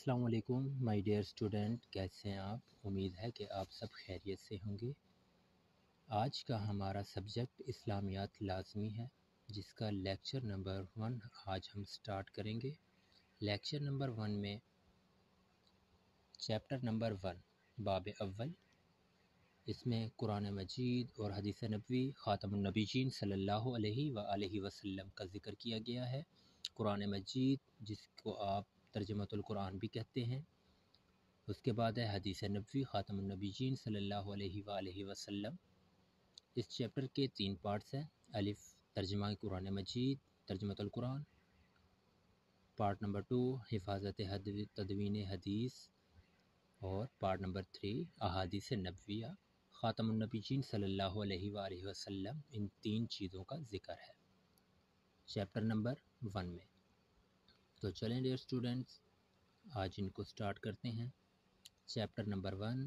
السلام علیکم my dear student, کیسے ہیں آپ؟ امید ہے کہ آپ سب خیریت سے ہوں گے۔ آج کا ہمارا سبجیکٹ اسلامیات لازمی ہے، جس کا لیکچر نمبر 1 آج ہم سٹارٹ کریں گے۔ لیکچر نمبر 1 میں چیپٹر نمبر 1 باب اول، اس میں قرآن مجید اور حدیث نبوی خاتم النبیین صلی اللہ علیہ وآلہ وسلم کا ذکر کیا گیا ہے۔ قرآن مجید، جس کو آپ ترجمۃ القرآن بھی کہتے ہیں، اس کے بعد ہے حدیث نبوی خاتم النبیین صلی اللہ علیہ وآلہ وسلم۔ اس چیپٹر کے 3 پارٹس ہیں۔ الف ترجمہ قرآن مجید، ترجمۃ القرآن۔ پارٹ نمبر 2 حفاظت تدوین حدیث، اور پارٹ نمبر 3 احادیث نبویہ خاتم النبیین صلی اللہ علیہ وآلہ وسلم۔ ان 3 چیزوں کا ذکر ہے چیپٹر نمبر 1 میں۔ تو چلیں ڈیئر اسٹوڈنٹس، آج ان کو سٹارٹ کرتے ہیں۔ چیپٹر نمبر 1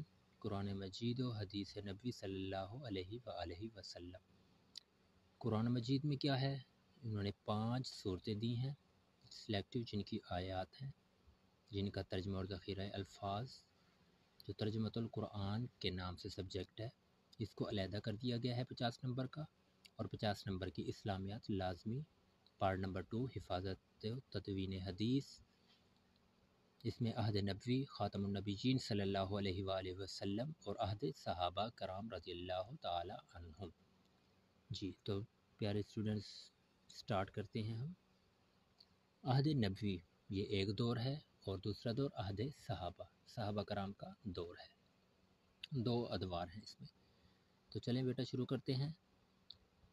قرآن مجید و حدیث نبوی صلی اللہ علیہ وآلہ وسلم۔ قرآن مجید میں کیا ہے؟ انہوں نے 5 صورتیں دی ہیں سلیکٹیو، جن کی آیات ہیں، جن کا ترجمہ اور ذخیرہ الفاظ جو ترجمۃ القرآن کے نام سے سبجیکٹ ہے، اس کو علیحدہ کر دیا گیا ہے 50 نمبر کا، اور 50 نمبر کی اسلامیات لازمی۔ پارٹ نمبر 2 حفاظت تدوین حدیث، اس میں عہد نبوی خاتم النبیین صلی اللہ علیہ وآلہ وسلم اور عہد صحابہ کرام رضی اللہ تعالی عنہم۔ جی تو پیارے اسٹوڈنٹس، سٹارٹ کرتے ہیں ہم۔ عہد نبوی یہ ایک دور ہے، اور دوسرا دور عہد صحابہ کرام کا دور ہے۔ 2 ادوار ہیں اس میں۔ تو چلیں بیٹا شروع کرتے ہیں۔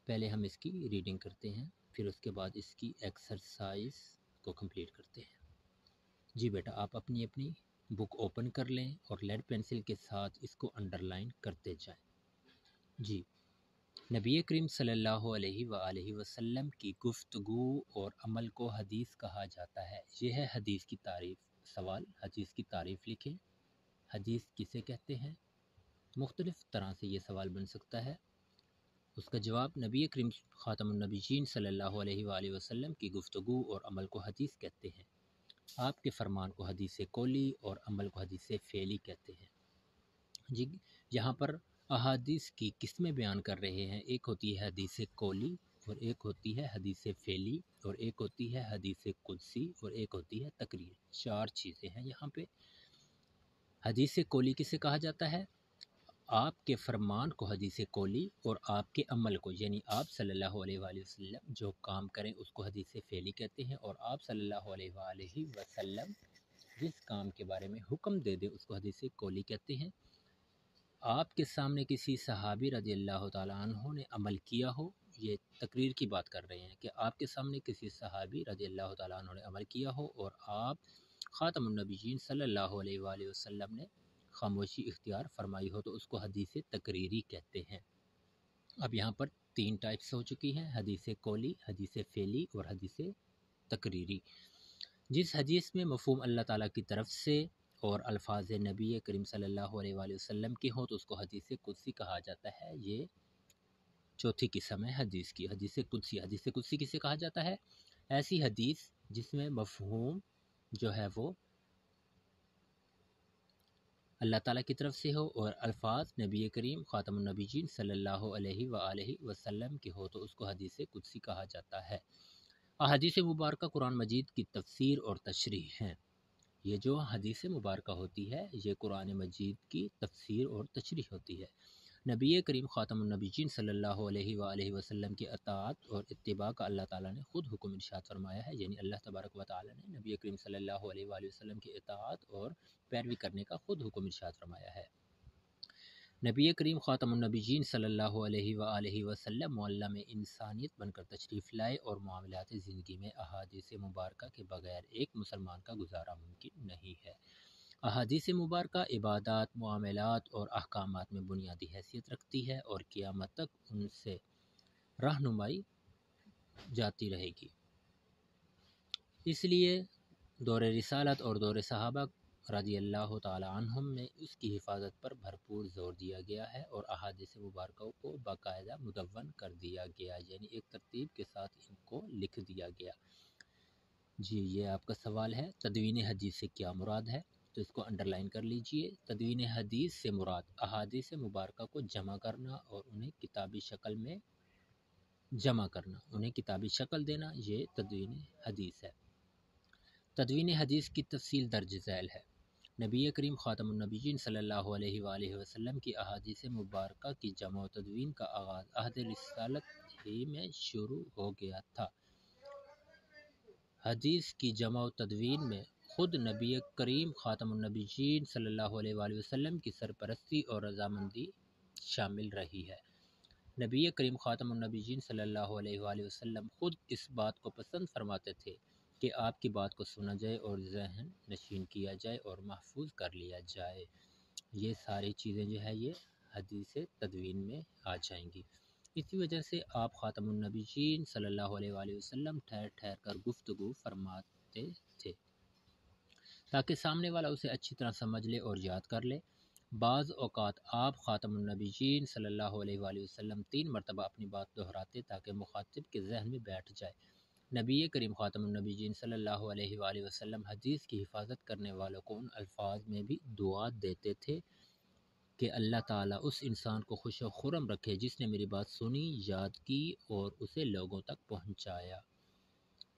پہلے ہم اس کی ریڈنگ کرتے ہیں، پھر اس کے بعد اس کی ایکسرسائز کو کمپلیٹ کرتے ہیں۔ جی بیٹا، آپ اپنی بک اوپن کر لیں اور لیڈ پینسل کے ساتھ اس کو انڈر لائن کرتے جائیں۔ جی، نبی کریم صلی اللہ علیہ وآلہ وسلم کی گفتگو اور عمل کو حدیث کہا جاتا ہے۔ یہ ہے حدیث کی تعریف۔ سوال، حدیث کی تعریف لکھیں۔ حدیث کسے کہتے ہیں؟ مختلف طرح سے یہ سوال بن سکتا ہے۔ اس کا جواب، نبی کریم خاتم النبیین صلی اللہ علیہ وآلہ وسلم کی گفتگو اور عمل کو حدیث کہتے ہیں۔ آپ کے فرمان کو حدیث قولی اور عمل کو حدیث فعلی کہتے ہیں۔ جی، یہاں پر احادیث کی قسمیں بیان کر رہے ہیں۔ ایک ہوتی ہے حدیث قولی، اور ایک ہوتی ہے حدیث فعلی، اور ایک ہوتی ہے حدیث قدسی، اور ایک ہوتی ہے تقریر۔ 4 چیزیں ہیں یہاں پہ۔ حدیث قولی کسے کہا جاتا ہے؟ آپ کے فرمان کو حدیث قولی، اور آپ کے عمل کو، یعنی آپ صلی اللہ علیہ وآلہ وسلم جو کام کریں اس کو حدیث فعلی کہتے ہیں، اور آپ صلی اللہ علیہ وآلہ وسلم جس کام کے بارے میں حکم دے دیں اس کو حدیث قولی کہتے ہیں۔ آپ کے سامنے کسی صحابی رضی اللہ تعالیٰ عنہ نے عمل کیا ہو، یہ تقریر کی بات کر رہے ہیں کہ آپ کے سامنے کسی صحابی رضی اللہ تعالیٰ عنہ نے عمل کیا ہو، اور آپ خاتم النبیین صلی اللہ علیہ وآلہ وسلم نے خاموشی اختیار فرمائی ہو، تو اس کو حدیث تقریری کہتے ہیں۔ اب یہاں پر 3 ٹائپس ہو چکی ہیں، حدیث قولی، حدیث فعلی اور حدیث تقریری۔ جس حدیث میں مفہوم اللہ تعالیٰ کی طرف سے اور الفاظ نبی کریم صلی اللہ علیہ وآلہ وسلم کی ہوں، تو اس کو حدیث قدسی کہا جاتا ہے۔ یہ 4تھی قسم ہے حدیث کی، حدیث قدسی۔ حدیث قدسی کسے کہا جاتا ہے؟ ایسی حدیث جس میں مفہوم جو ہے وہ اللہ تعالیٰ کی طرف سے ہو، اور الفاظ نبی کریم خاتم النبیین صلی اللہ علیہ وآلہ وسلم کی ہو، تو اس کو حدیث قدسی کہا جاتا ہے۔ احادیث مبارکہ قرآن مجید کی تفسیر اور تشریح ہیں۔ یہ جو حدیث مبارکہ ہوتی ہے، یہ قرآن مجید کی تفسیر اور تشریح ہوتی ہے۔ نبی کریم خاتم النبیین صلی اللہ علیہ وآلہ وسلم کی اطاعت اور اتباع کا اللہ تعالیٰ نے خود حکم ارشاد فرمایا ہے، یعنی اللہ تبارک و تعالیٰ نے نبی کریم صلی اللہ علیہ وآلہ وسلم کی اطاعت اور پیروی کرنے کا خود حکم ارشاد فرمایا ہے۔ نبی کریم خاتم النبیین صلی اللہ علیہ وآلہ وسلم معلم انسانیت بن کر تشریف لائے، اور معاملات زندگی میں احادیث مبارکہ کے بغیر ایک مسلمان کا گزارا ممکن نہیں ہے۔ احادیث مبارکہ عبادات، معاملات اور احکامات میں بنیادی حیثیت رکھتی ہے، اور قیامت تک ان سے رہنمائی جاتی رہے گی۔ اس لیے دور رسالت اور دور صحابہ رضی اللہ تعالی عنہم میں اس کی حفاظت پر بھرپور زور دیا گیا ہے، اور احادیث مبارکہ کو باقاعدہ مدون کر دیا گیا، یعنی ایک ترتیب کے ساتھ ان کو لکھ دیا گیا۔ جی یہ آپ کا سوال ہے، تدوین حدیث سے کیا مراد ہے؟ تو اس کو انڈرلائن کر لیجئے۔ تدوین حدیث سے مراد احادیث مبارکہ کو جمع کرنا اور انہیں کتابی شکل میں جمع کرنا، انہیں کتابی شکل دینا، یہ تدوین حدیث ہے۔ تدوین حدیث کی تفصیل درج ذیل ہے۔ نبی کریم خاتم النبیین صلی اللہ علیہ وآلہ وسلم کی احادیث مبارکہ کی جمع و تدوین کا آغاز عہد رسالت ہی میں شروع ہو گیا تھا۔ حدیث کی جمع و تدوین میں خود نبی کریم خاتم النبیین صلی اللہ علیہ وآلہ وسلم کی سرپرستی اور رضامندی شامل رہی ہے۔ نبی کریم خاتم النبیین صلی اللہ علیہ وآلہ وسلم خود اس بات کو پسند فرماتے تھے کہ آپ کی بات کو سنا جائے اور ذہن نشین کیا جائے اور محفوظ کر لیا جائے۔ یہ ساری چیزیں جو ہے یہ حدیث تدوین میں آ جائیں گی۔ اسی وجہ سے آپ خاتم النبیین صلی اللہ علیہ وآلہ وسلم ٹھہر ٹھہر کر گفتگو فرماتے تھے تاکہ سامنے والا اسے اچھی طرح سمجھ لے اور یاد کر لے۔ بعض اوقات آپ خاتم النبیین صلی اللہ علیہ وآلہ وسلم 3 مرتبہ اپنی بات دہراتے تاکہ مخاطب کے ذہن میں بیٹھ جائے۔ نبی کریم خاتم النبیین صلی اللہ علیہ وآلہ وسلم حدیث کی حفاظت کرنے والوں کو ان الفاظ میں بھی دعا دیتے تھے کہ اللہ تعالیٰ اس انسان کو خوش و خرم رکھے جس نے میری بات سنی، یاد کی اور اسے لوگوں تک پہنچایا۔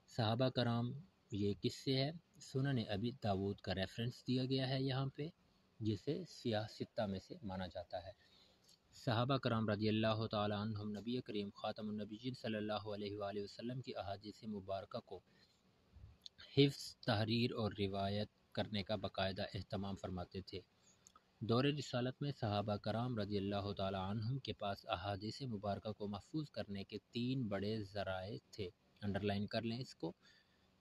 صحابہ کرام، یہ کس سے ہے؟ سنن ابی داود کا ریفرنس دیا گیا ہے یہاں پہ، جسے سیاہ ستہ میں سے مانا جاتا ہے۔ صحابہ کرام رضی اللہ تعالیٰ عنہم نبی کریم خاتم النبیین صلی اللہ علیہ وآلہ وسلم کی احادیث مبارکہ کو حفظ، تحریر اور روایت کرنے کا باقاعدہ اہتمام فرماتے تھے۔ دور رسالت میں صحابہ کرام رضی اللہ تعالیٰ عنہم کے پاس احادیث مبارکہ کو محفوظ کرنے کے 3 بڑے ذرائع تھے۔ انڈرلائن کر لیں اس کو۔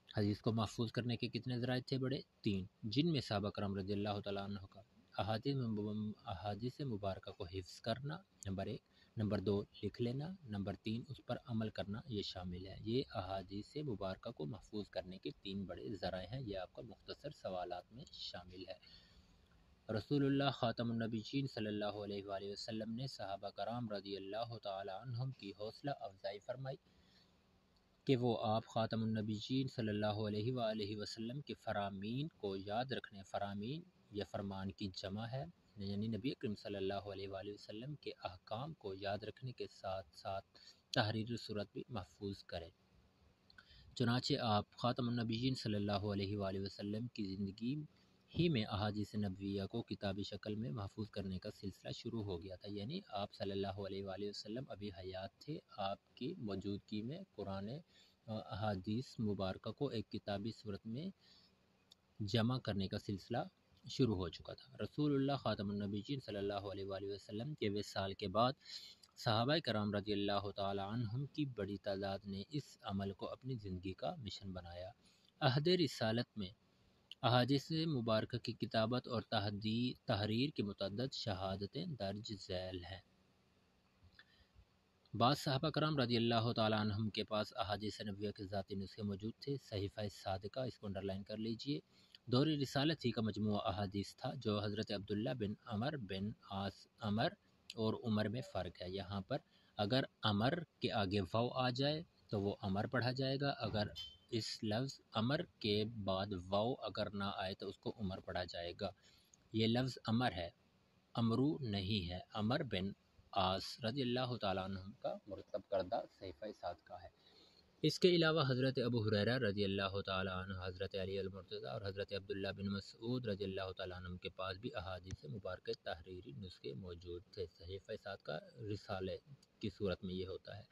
حدیث کو محفوظ کرنے کے کتنے ذرائع تھے؟ بڑے 3، جن میں صحابہ کرام رضی اللہ تعالیٰ عنہ کا احادیث مبارکہ کو حفظ کرنا نمبر 1، نمبر 2 لکھ لینا، نمبر 3 اس پر عمل کرنا یہ شامل ہے۔ یہ احادیث مبارکہ کو محفوظ کرنے کے 3 بڑے ذرائع ہیں، یہ آپ کا مختصر سوالات میں شامل ہے۔ رسول اللہ خاتم النبیین صلی اللہ علیہ وآلہ وسلم نے صحابہ کرام رضی اللہ تعالی عنہم کی حوصلہ افزائی فرمائی کہ وہ آپ خاتم النبیین صلی اللہ علیہ وآلہ وسلم کے فرامین کو یاد رکھنے، فرامین یا فرمان کی جمع ہے، یعنی نبی کریم صلی اللہ علیہ وآلہ وسلم کے احکام کو یاد رکھنے کے ساتھ ساتھ تحریر صورت بھی محفوظ کریں۔ چنانچہ آپ خاتم النبیین صلی اللہ علیہ وآلہ وسلم کی زندگی ہی میں احادیث نبویہ کو کتابی شکل میں محفوظ کرنے کا سلسلہ شروع ہو گیا تھا، یعنی آپ صلی اللہ علیہ وآلہ وسلم ابھی حیات تھے، آپ کی موجودگی میں قرآن احادیث مبارکہ کو ایک کتابی صورت میں جمع کرنے کا سلسلہ شروع ہو چکا تھا۔ رسول اللہ خاتم النبیین صلی اللہ علیہ وآلہ وسلم کے وصال کے بعد صحابہ کرام رضی اللہ تعالی عنہم کی بڑی تعداد نے اس عمل کو اپنی زندگی کا مشن بنایا۔ عہد رسالت میں احادیث مبارکہ کی کتابت اور تحریر کی متعدد شہادتیں درج ذیل ہیں۔ بعض صحابہ کرام رضی اللہ تعالیٰ عنہم کے پاس احادیث نبویہ کے ذاتی نسخے موجود تھے۔ صحیفہ صادقہ، اس کو انڈرلائن کر لیجئے، دور رسالت ہی کا مجموعہ احادیث تھا جو حضرت عبداللہ بن عمر بن عاص، عمر اور عمر میں فرق ہے۔ یہاں پر اگر عمر کے آگے واو آ جائے تو وہ عمر پڑھا جائے گا، اگر اس لفظ عمر کے بعد واو اگر نہ آئے تو اس کو عمر پڑھا جائے گا۔ یہ لفظ عمر ہے، امرو نہیں ہے، عمر بن عاص رضی اللہ تعالیٰ عنہ کا مرتب کردہ صحیفہ صادقہ ہے۔ اس کے علاوہ حضرت ابو ہریرہ رضی اللہ تعالیٰ عنہ، حضرت علی المرتضی اور حضرت عبداللہ بن مسعود رضی اللہ تعالیٰ عنہ کے پاس بھی احادیث مبارکہ تحریری نسخے موجود تھے۔ صحیفہ صادقہ رسالے کی صورت میں یہ ہوتا ہے۔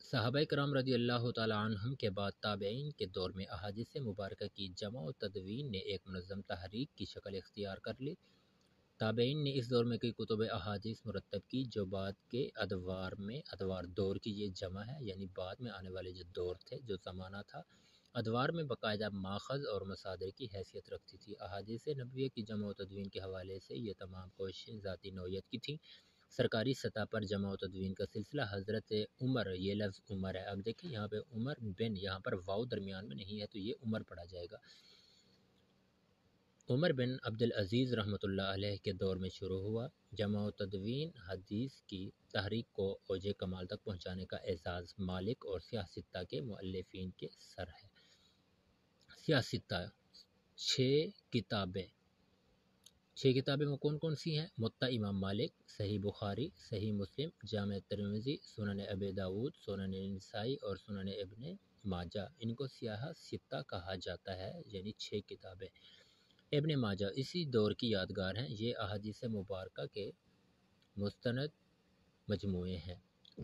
صحابہ کرام رضی اللہ تعالیٰ عنہم کے بعد تابعین کے دور میں احادیث مبارکہ کی جمع و تدوین نے ایک منظم تحریک کی شکل اختیار کر لی۔ تابعین نے اس دور میں کئی کتب احادیث مرتب کی جو بعد کے ادوار دور کی یہ جمع ہے، یعنی بعد میں آنے والے جو دور تھے، جو زمانہ تھا، ادوار میں باقاعدہ ماخذ اور مصادر کی حیثیت رکھتی تھی۔ احادیث نبویہ کی جمع و تدوین کے حوالے سے یہ تمام کوششیں ذاتی نوعیت کی تھیں۔ سرکاری سطح پر جمع و تدوین کا سلسلہ حضرت عمر، یہ لفظ عمر ہے، اب دیکھیں یہاں پہ عمر بن، یہاں پر واو درمیان میں نہیں ہے تو یہ عمر پڑھا جائے گا، عمر بن عبدالعزیز رحمۃ اللہ علیہ کے دور میں شروع ہوا۔ جمع و تدوین حدیث کی تحریک کو اوج کمال تک پہنچانے کا اعزاز مالک اور سیاہ ستہ کے مؤلفین کے سر ہے۔ سیاستہ 6 کتابیں، 6 کتابیں وہ کون کون سی ہیں؟ موطا امام مالک، صحیح بخاری، صحیح مسلم، جامع ترمذی، سنن ابی داود، سنن نسائی اور سنن ابن ماجہ، ان کو سیاہ ستہ کہا جاتا ہے، یعنی 6 کتابیں۔ ابن ماجہ اسی دور کی یادگار ہیں، یہ احادیث مبارکہ کے مستند مجموعے ہیں۔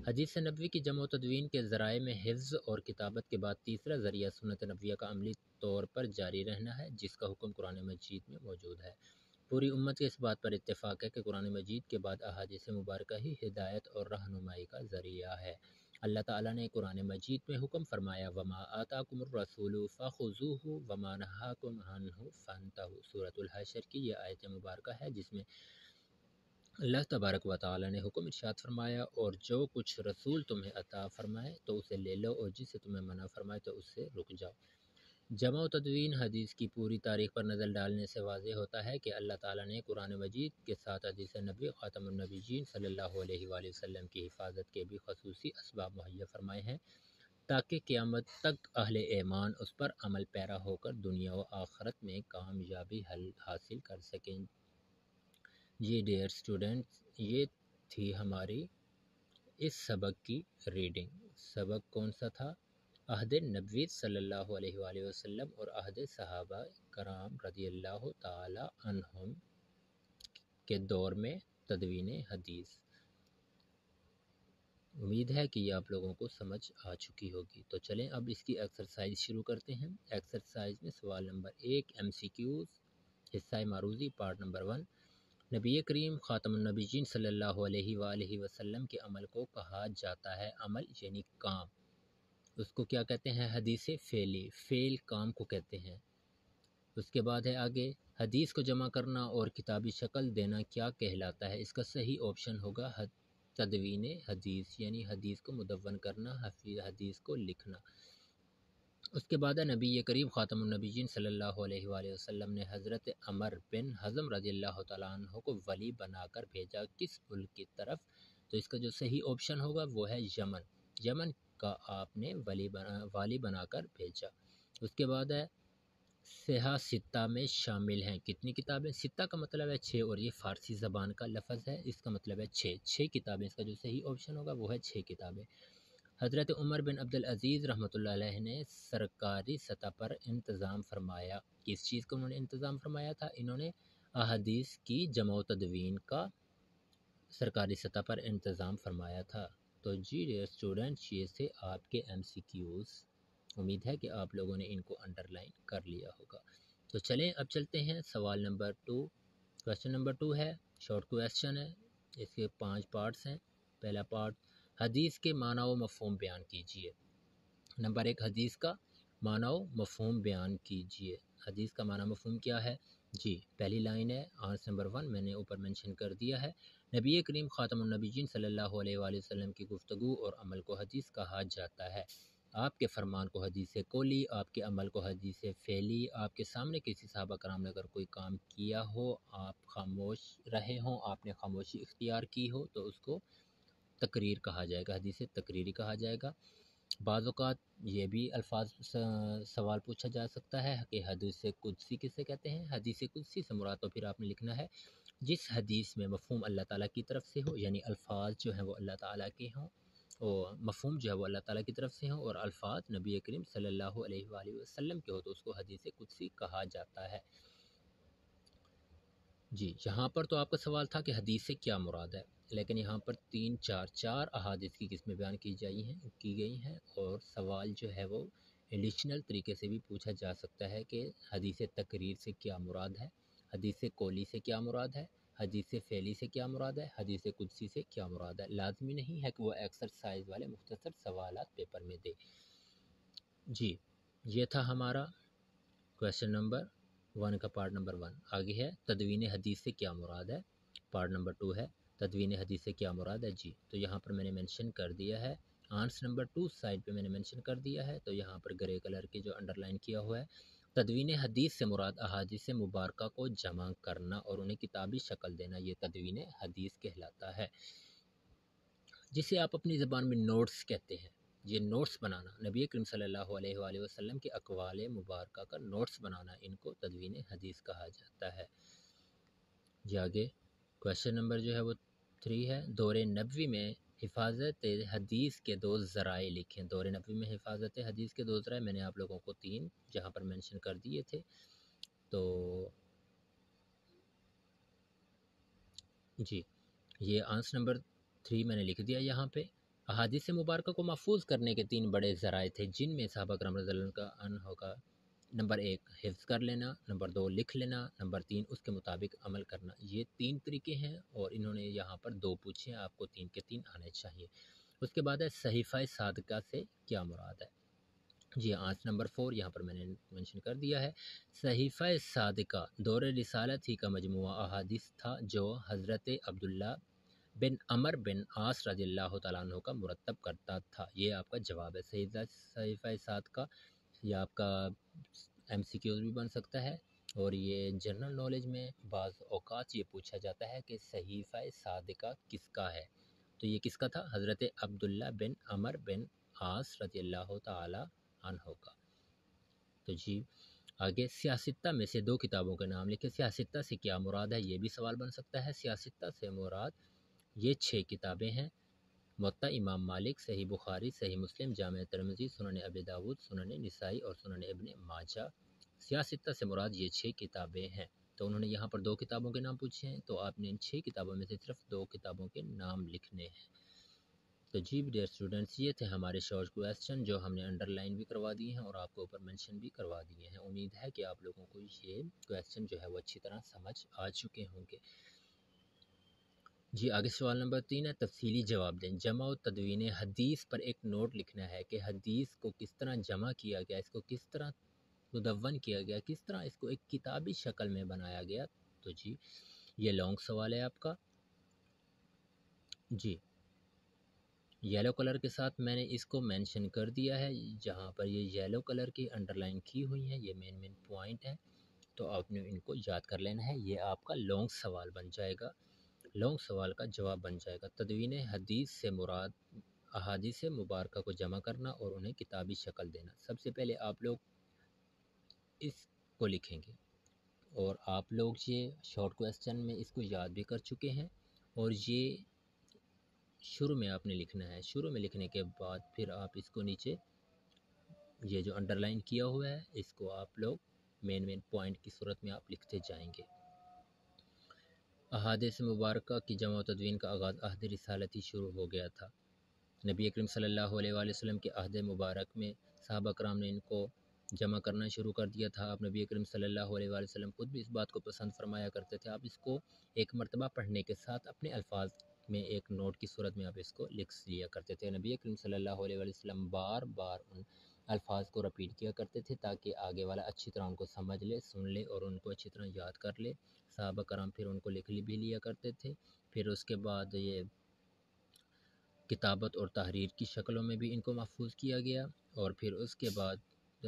حدیث نبوی کی جمع و تدوین کے ذرائع میں حفظ اور کتابت کے بعد تیسرا ذریعہ سنت نبویہ کا عملی طور پر جاری رہنا ہے، جس کا حکم قرآن مجید میں موجود ہے۔ پوری امت کے اس بات پر اتفاق ہے کہ قرآن مجید کے بعد احادیث مبارکہ ہی ہدایت اور رہنمائی کا ذریعہ ہے۔ اللہ تعالیٰ نے قرآن مجید میں حکم فرمایا وَمَا آتَاكُمُ الرَّسُولُ فَخُذُوهُ وَمَا نَهَاكُمْ عَنْهُ فَانْتَهُوا۔ سورۃ الحشر کی یہ آیت مبارکہ ہے، جس میں اللہ تبارک و تعالیٰ نے حکم ارشاد فرمایا اور جو کچھ رسول تمہیں عطا فرمائے تو اسے لے لو، اور جس سے تمہیں منع فرمائے تو اس سے رک جاؤ۔ جمع و تدوین حدیث کی پوری تاریخ پر نظر ڈالنے سے واضح ہوتا ہے کہ اللہ تعالیٰ نے قرآن مجید کے ساتھ حدیث نبوی خاتم النبیین صلی اللہ علیہ وآلہ وسلم کی حفاظت کے بھی خصوصی اسباب مہیا فرمائے ہیں، تاکہ قیامت تک اہل ایمان اس پر عمل پیرا ہو کر دنیا و آخرت میں کامیابی حاصل کر سکیں۔ جی ڈیئر اسٹوڈنٹس، یہ تھی ہماری اس سبق کی ریڈنگ۔ سبق کون سا تھا؟ عہد نبوی صلی اللہ علیہ وآلہ وسلم اور عہد صحابہ کرام رضی اللہ تعالی عنہم کے دور میں تدوین حدیث۔ امید ہے کہ یہ آپ لوگوں کو سمجھ آ چکی ہوگی۔ تو چلیں اب اس کی ایکسرسائز شروع کرتے ہیں۔ ایکسرسائز میں سوال نمبر 1 MCQs، حصہ معروضی پارٹ نمبر 1۔ نبی کریم خاتم النبیین صلی اللہ علیہ وآلہ وسلم کے عمل کو کہا جاتا ہے، عمل یعنی کام، اس کو کیا کہتے ہیں؟ حدیث فعلی، فعل کام کو کہتے ہیں۔ اس کے بعد ہے آگے، حدیث کو جمع کرنا اور کتابی شکل دینا کیا کہلاتا ہے؟ اس کا صحیح آپشن ہوگا تدوین حدیث، یعنی حدیث کو مدون کرنا، حدیث کو لکھنا۔ اس کے بعد ہے نبی کریم خاتم النبیین صلی اللہ علیہ وآلہ وسلم نے حضرت عمر بن حزم رضی اللہ تعالیٰ عنہ کو ولی بنا کر بھیجا کس ملک کی طرف؟ تو اس کا جو صحیح آپشن ہوگا وہ ہے یمن، یمن کا آپ نے والی بنا کر بھیجا۔ اس کے بعد ہے سیاہ ستہ میں شامل ہیں کتنی کتابیں؟ ستہ کا مطلب ہے 6 اور یہ فارسی زبان کا لفظ ہے، اس کا مطلب ہے 6 کتابیں، اس کا جو صحیح آپشن ہوگا وہ ہے 6 کتابیں۔ حضرت عمر بن عبدالعزیز رحمۃ اللہ علیہ نے سرکاری سطح پر انتظام فرمایا، کس چیز کا انہوں نے انتظام فرمایا تھا؟ انہوں نے احادیث کی جمع و تدوین کا سرکاری سطح پر انتظام فرمایا تھا۔ تو جی ڈیئر اسٹوڈنٹس، یہ سے آپ کے MCQs، امید ہے کہ آپ لوگوں نے ان کو انڈر لائن کر لیا ہوگا۔ تو چلیں اب چلتے ہیں سوال نمبر 2۔ کویسچن نمبر 2 ہے، شارٹ کویسچن ہے، اس کے 5 پارٹس ہیں۔ پہلا پارٹ، حدیث کے معنی و مفہوم بیان کیجیے۔ نمبر 1، حدیث کا معنی و مفہوم بیان کیجیے۔ حدیث کا معنی مفہوم کیا ہے؟ جی پہلی لائن ہے، آنسر نمبر 1 میں نے اوپر منشن کر دیا ہے۔ نبی کریم خاتم النبیین صلی اللہ علیہ وآلہ وسلم کی گفتگو اور عمل کو حدیث کہا جاتا ہے۔ آپ کے فرمان کو حدیث قولی، آپ کے عمل کو حدیث فعلی، آپ کے سامنے کسی صحابہ کرام نے اگر کوئی کام کیا ہو، آپ خاموش رہے ہوں، آپ نے خاموشی اختیار کی ہو تو اس کو تقریر کہا جائے گا، حدیث تقریری کہا جائے گا۔ بعض اوقات یہ بھی الفاظ سوال پوچھا جا سکتا ہے کہ حدیث قدسی کسے کہتے ہیں؟ حدیث قدسی سے مراد تو پھر آپ نے لکھنا ہے جس حدیث میں مفہوم اللہ تعالیٰ کی طرف سے ہو، یعنی الفاظ جو ہیں وہ اللہ تعالیٰ کے ہوں، اور مفہوم جو ہے وہ اللہ تعالیٰ کی طرف سے ہوں، اور الفاظ نبی کریم صلی اللہ علیہ وآلہ وسلم کے ہو تو اس کو حدیث قدسی کہا جاتا ہے۔ جی یہاں پر تو آپ کا سوال تھا کہ حدیث سے کیا مراد ہے، لیکن یہاں پر 4 احادیث کی قسمیں بیان کی گئی ہیں، اور سوال جو ہے وہ ایڈیشنل طریقے سے بھی پوچھا جا سکتا ہے کہ حدیث تقریر سے کیا مراد ہے، حدیث قولی سے کیا مراد ہے، حدیث فعلی سے کیا مراد ہے، حدیث قدسی سے کیا مراد ہے۔ لازمی نہیں ہے کہ وہ ایکسرسائز والے مختصر سوالات پیپر میں دے۔ جی یہ تھا ہمارا کویسچن نمبر 1 کا پارٹ نمبر 1۔ آگے ہے تدوین حدیث سے کیا مراد ہے، پارٹ نمبر 2 ہے تدوین حدیث سے کیا مراد ہے۔ جی تو یہاں پر میں نے منشن کر دیا ہے، آنسر نمبر 2 سائڈ پہ میں نے منشن کر دیا ہے، تو یہاں پر گرے کلر کی جو انڈر لائن کیا ہوا ہے، تدوین حدیث سے مراد احادیث مبارکہ کو جمع کرنا اور انہیں کتابی شکل دینا، یہ تدوین حدیث کہلاتا ہے، جسے آپ اپنی زبان میں نوٹس کہتے ہیں۔ یہ نوٹس بنانا، نبی کریم صلی اللہ علیہ وآلہ وسلم کے اقوال مبارکہ کا نوٹس بنانا، ان کو تدوین حدیث کہا جاتا ہے۔ جی آگے کویشچن نمبر جو ہے وہ 3 ہے، دور نبوی میں حفاظت حدیث کے 2 ذرائع لکھیں۔ دور نبوی میں حفاظت حدیث کے 2 ذرائع، میں نے آپ لوگوں کو 3 جہاں پر مینشن کر دیے تھے، تو جی یہ آنسر نمبر 3 میں نے لکھ دیا یہاں پہ۔ احادیث مبارکہ کو محفوظ کرنے کے 3 بڑے ذرائع تھے، جن میں صحابہ کرام رضی اللہ عنہ کا نمبر 1 حفظ کر لینا، نمبر 2 لکھ لینا، نمبر 3 اس کے مطابق عمل کرنا۔ یہ 3 طریقے ہیں اور انہوں نے یہاں پر 2 پوچھے ہیں، آپ کو 3 کے 3 آنے چاہیے۔ اس کے بعد ہے صحیفہ صادقہ سے کیا مراد ہے؟ جی آنسر نمبر 4 یہاں پر میں نے منشن کر دیا ہے۔ صحیفہ صادقہ دور رسالت ہی کا مجموعہ احادیث تھا جو حضرت عبداللہ بن عمر بن عاص رضی اللہ تعالیٰ عنہ کا مرتب کرتا تھا۔ یہ آپ کا جواب ہے۔ صحیفہ صادقہ یہ آپ کا MCQ بھی بن سکتا ہے، اور یہ جنرل نالج میں بعض اوقات یہ پوچھا جاتا ہے کہ صحیفہ صادقہ کس کا ہے، تو یہ کس کا تھا؟ حضرت عبداللہ بن عمر بن عاص رضی اللہ تعالیٰ عنہ کا۔ تو جی آگے سیاستہ میں سے 2 کتابوں کے نام لکھیں۔ سیاستہ سے کیا مراد ہے، یہ بھی سوال بن سکتا ہے۔ سیاستہ سے مراد یہ 6 کتابیں ہیں: موطا امام مالک، صحیح بخاری، صحیح مسلم، جامع ترمذی، سنن ابی داود، سنن نسائی اور سنن ابن ماجہ۔ سیاستہ سے مراد یہ 6 کتابیں ہیں۔ تو انہوں نے یہاں پر 2 کتابوں کے نام پوچھے ہیں، تو آپ نے ان 6 کتابوں میں سے صرف 2 کتابوں کے نام لکھنے ہیں۔ تو جی ڈیئر اسٹوڈنٹس، یہ تھے ہمارے شارٹ کویسچن جو ہم نے انڈر لائن بھی کروا دیے ہیں اور آپ کو اوپر مینشن بھی کروا دیے ہیں۔ امید ہے کہ آپ لوگوں کو یہ کویسچن جو ہے وہ اچھی طرح سمجھ آ چکے ہوں گے۔ جی آگے سوال نمبر 3 ہے، تفصیلی جواب دیں۔ جمع و تدوین حدیث پر ایک نوٹ لکھنا ہے کہ حدیث کو کس طرح جمع کیا گیا، اس کو کس طرح مدون کیا گیا، کس طرح اس کو ایک کتابی شکل میں بنایا گیا۔ تو جی یہ لانگ سوال ہے آپ کا۔ جی یلو کلر کے ساتھ میں نے اس کو مینشن کر دیا ہے، جہاں پر یہ یلو کلر کی انڈر لائن کی ہوئی ہیں، یہ مین پوائنٹ ہے، تو آپ نے ان کو یاد کر لینا ہے۔ یہ آپ کا لانگ سوال بن جائے گا، لانگ سوال کا جواب بن جائے گا۔ تدوین حدیث سے مراد احادیث مبارکہ کو جمع کرنا اور انہیں کتابی شکل دینا۔ سب سے پہلے آپ لوگ اس کو لکھیں گے، اور آپ لوگ یہ شارٹ کویسچن میں اس کو یاد بھی کر چکے ہیں، اور یہ شروع میں آپ نے لکھنا ہے۔ شروع میں لکھنے کے بعد پھر آپ اس کو نیچے یہ جو انڈر لائن کیا ہوا ہے اس کو آپ لوگ مین پوائنٹ کی صورت میں آپ لکھتے جائیں گے۔ احادیث مبارکہ کی جمع و تدوین کا آغاز عہد رسالت ہی شروع ہو گیا تھا۔ نبی کریم صلی اللہ علیہ وآلہ وسلم کے عہد مبارک میں صحابہ کرام نے ان کو جمع کرنا شروع کر دیا تھا۔ آپ نبی کریم صلی اللہ علیہ وآلہ وسلم خود بھی اس بات کو پسند فرمایا کرتے تھے۔ آپ اس کو ایک مرتبہ پڑھنے کے ساتھ اپنے الفاظ میں ایک نوٹ کی صورت میں آپ اس کو لکھ لیا کرتے تھے۔ نبی کریم صلی اللہ علیہ وآلہ وسلم بار بار ان الفاظ کو رپیٹ کیا کرتے تھے تاکہ آگے والا اچھی طرح ان کو سمجھ لے، سن لے اور ان کو اچھی طرح یاد کر لے۔ صحابہ کرام پھر ان کو لکھ بھی لیا کرتے تھے۔ پھر اس کے بعد یہ کتابت اور تحریر کی شکلوں میں بھی ان کو محفوظ کیا گیا، اور پھر اس کے بعد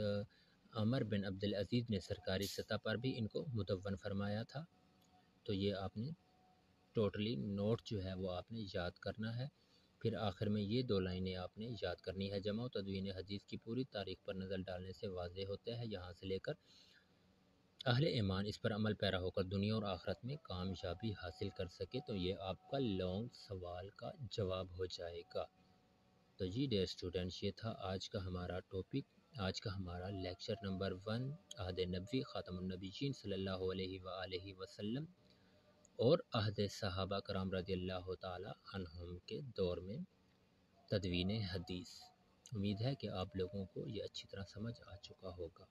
عمر بن عبدالعزیز نے سرکاری سطح پر بھی ان کو مدون فرمایا تھا۔ تو یہ آپ نے ٹوٹلی نوٹ جو ہے وہ آپ نے یاد کرنا ہے۔ پھر آخر میں یہ 2 لائنیں آپ نے یاد کرنی ہے۔ جمع و تدوین حدیث کی پوری تاریخ پر نظر ڈالنے سے واضح ہوتا ہے یہاں سے لے کر اہل ایمان اس پر عمل پیرا ہو کر دنیا اور آخرت میں کامیابی حاصل کر سکے۔ تو یہ آپ کا لانگ سوال کا جواب ہو جائے گا۔ تو جی ڈیئر اسٹوڈنٹس، یہ تھا آج کا ہمارا ٹاپک، آج کا ہمارا لیکچر نمبر 1، عہد نبوی خاتم النبیین صلی اللہ علیہ وآلہ وسلم اور عہد صحابہ کرام رضی اللہ تعالی عنہم کے دور میں تدوین حدیث۔ امید ہے کہ آپ لوگوں کو یہ اچھی طرح سمجھ آ چکا ہوگا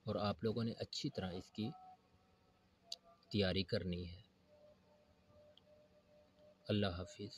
اور آپ لوگوں نے اچھی طرح اس کی تیاری کرنی ہے۔ اللہ حافظ۔